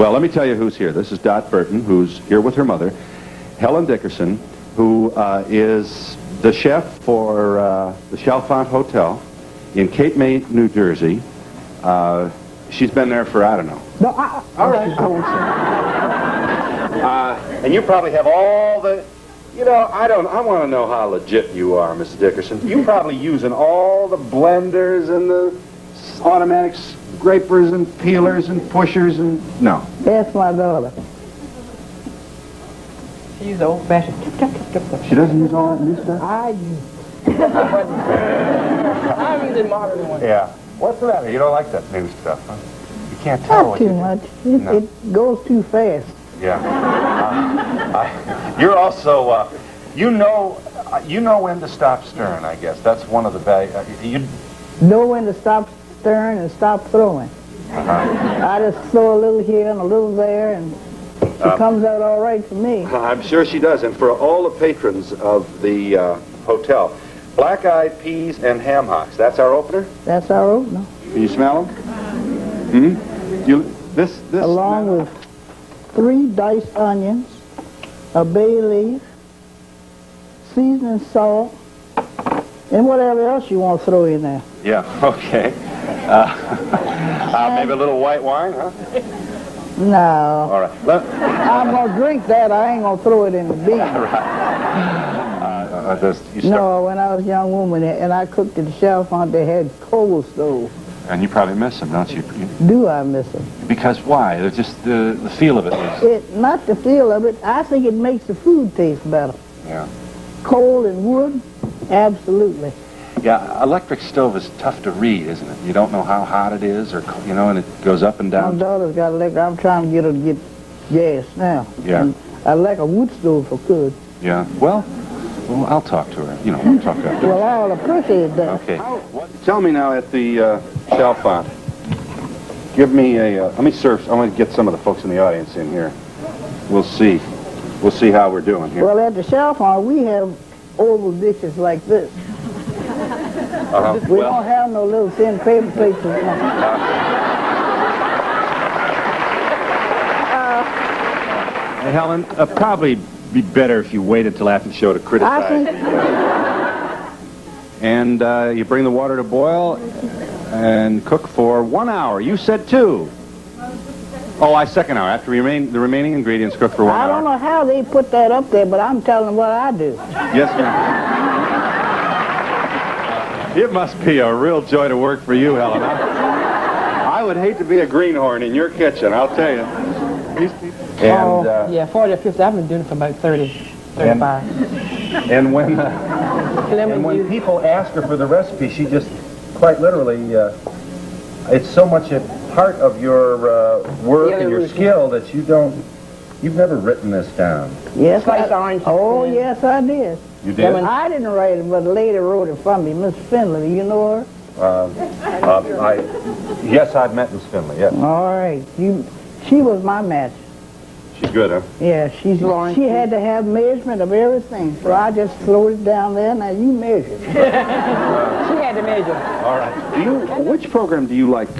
Well, let me tell you who's here. This is Dot Burton, who's here with her mother, Helen Dickerson, who is the chef for the Chalfont Hotel in Cape May, New Jersey. She's been there for, I don't know. No, all right, I won't say. And you probably have all the, you know, I want to know how legit you are, Mrs. Dickerson. You're probably using all the blenders and the automatic scrapers and peelers and pushers and, no. That's my daughter. She uses old-fashioned. She doesn't use all that new stuff? I use. I'm using modern ones. Yeah. What's the matter? You don't like that new stuff, huh? You can't tell Not what too you much. No. It goes too fast. Yeah. You're also, you know when to stop stirring, I guess. That's one of the you Know when to stop stirring and stop throwing. I just throw a little here and a little there, and it comes out all right for me. I'm sure she does. And for all the patrons of the hotel, black-eyed peas and ham hocks. That's our opener? That's our opener. Can you smell them? This Along with 3 diced onions, a bay leaf, seasoning salt, and whatever else you want to throw in there. Yeah, okay. Maybe a little white wine, huh? No. All right. I'm going to drink that. I ain't going to throw it in the bean. No, when I was a young woman and I cooked at the Chalfont, they had coal stove. And you probably miss them, don't you? Do I miss them? Because why? They're just the feel of it is... Not the feel of it. I think it makes the food taste better. Yeah. Coal and wood, absolutely. Yeah, electric stove is tough to read, isn't it? You don't know how hot it is, or you know, and it goes up and down. My daughter's got electric. I'm trying to get her to get gas now. Yeah. And I like a wood stove if I could. Yeah. Well, I'll talk to her. You know, we'll talk after. Well, I'll appreciate that. Okay. Tell me now at the Chalfont. Give me a. Let me serve. I want to get some of the folks in the audience in here. We'll see. We'll see how we're doing here. Well, at the Chalfont, we have oval dishes like this. We don't have no little thin paper plates. Hey, Helen, probably be better if you waited till after the show to criticize. I think... And you bring the water to boil and cook for 1 hour. You said 2. Oh, second hour. After the remaining ingredients cook for 1 hour. I don't know how they put that up there, but I'm telling them what I do. Yes, ma'am. It must be a real joy to work for you, Helen. I would hate to be a greenhorn in your kitchen, I'll tell you. And, yeah, 40 or 50. I've been doing it for about 30, 35. And when people ask her for the recipe, she just quite literally, it's so much a part of your work and your skill that you've never written this down. Yes, yes, I did. You did? I didn't write it, but a lady wrote it for me, Miss Finley. Do you know her? Yes, I've met Miss Finley, yes. All right. She was my match. She's good, huh? Yeah, she had to have measurement of everything, so I just threw it down there. Now you measure. She had to measure. All right. Which program do you like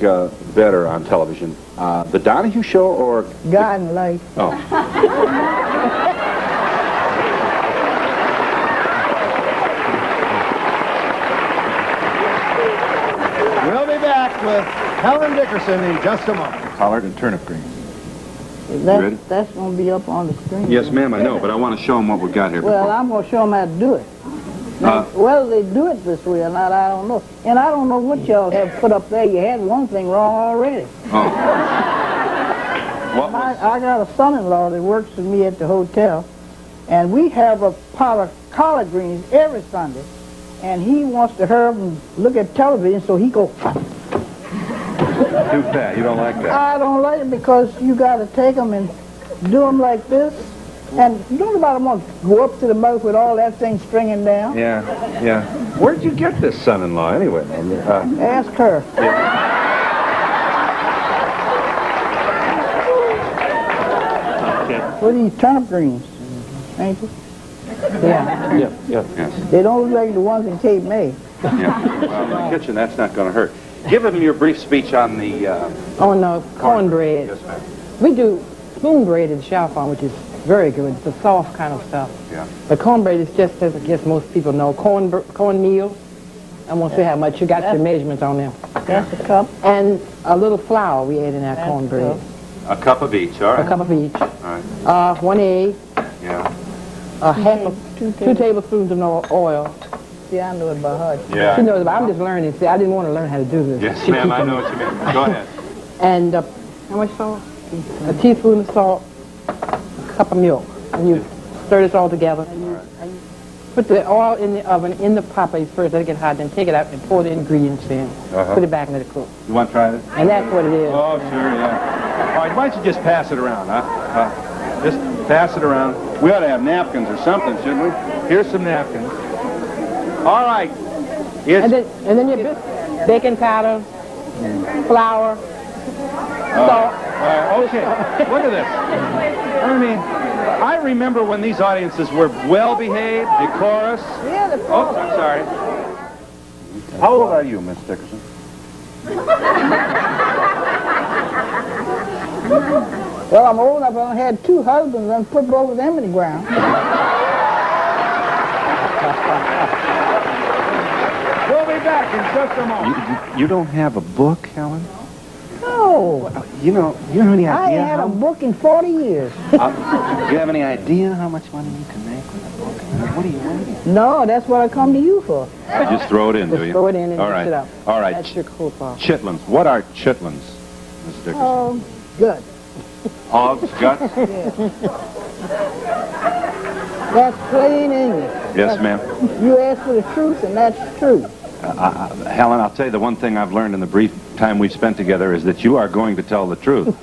better on television? The Donahue Show or God and Life? Oh. We'll be back with Helen Dickerson in just a moment. Collard and turnip greens. That's going to be up on the screen. Yes, ma'am, I know, but I want to show them what we've got here. Well, I'm going to show them how to do it. Now, whether they do it this way or not, I don't know. And I don't know what y'all have put up there. You had one thing wrong already. Oh. I got a son-in-law that works with me at the hotel, and we have a pot of collard greens every Sunday. And he wants to hurry up and look at television, so he goes... Too fat. You don't like that? I don't like it because you got to take them and do them like this. And you don't about want to go up to the mouth with all that thing stringing down. Yeah, yeah. Where'd you get this son-in-law anyway? Ask her. Yeah. What are these turnip greens? Ain't they? Yeah. Yeah. They don't look like the ones in Cape May. Yeah. Well, in the kitchen, that's not going to hurt. Give him your brief speech on the cornbread. Yes, ma'am. We do spoon bread in Chalfont, which is very good. It's the soft kind of stuff. Yeah. But cornbread is just, as I guess most people know, cornmeal. I won't say how much. You got your measurements on them. That's a cup. And a little flour we add in our cornbread. A cup of each, all right. A cup of each. All right. 1 egg. Yeah. A half of 2 tablespoons of oil. See, I know it by heart. Yeah. She knows, but I'm just learning. See, I didn't want to learn how to do this. Yes, ma'am, I know what you mean. Go ahead. And how much salt? A teaspoon of salt, a cup of milk. And you stir this all together. Put the oil in the oven, in the pot place first, let it get hot, then take it out and pour the ingredients in. Put it back and let it cook. You want to try this? And that's what it is. Oh, sure, yeah. All right, why don't you just pass it around, huh? Just pass it around. We ought to have napkins or something, shouldn't we? Here's some napkins. All right. And then your baking powder, flour, salt. Okay, look at this. I mean, I remember when these audiences were well-behaved, decorous. Yeah, the Oh, I'm sorry. How old are you, Miss Dickerson? Well, I'm old enough. I had 2 husbands and put both of them in the ground. We'll be back in just a moment. You don't have a book, Helen? No, You have any I idea? ain't had a book in 40 years. Do you have any idea how much money you can make with a book? What are you waiting? No, that's what I come to you for. Just throw it in, do Just you? throw it in and All mix right. it up. All right. That's your coleslaw. Chitlins. What are chitlins, Miss Dickerson? Oh, good. Hogs, guts? That's plain English. Yes, ma'am. You asked for the truth, and that's true. Helen, I'll tell you the one thing I've learned in the brief time we've spent together is that you are going to tell the truth.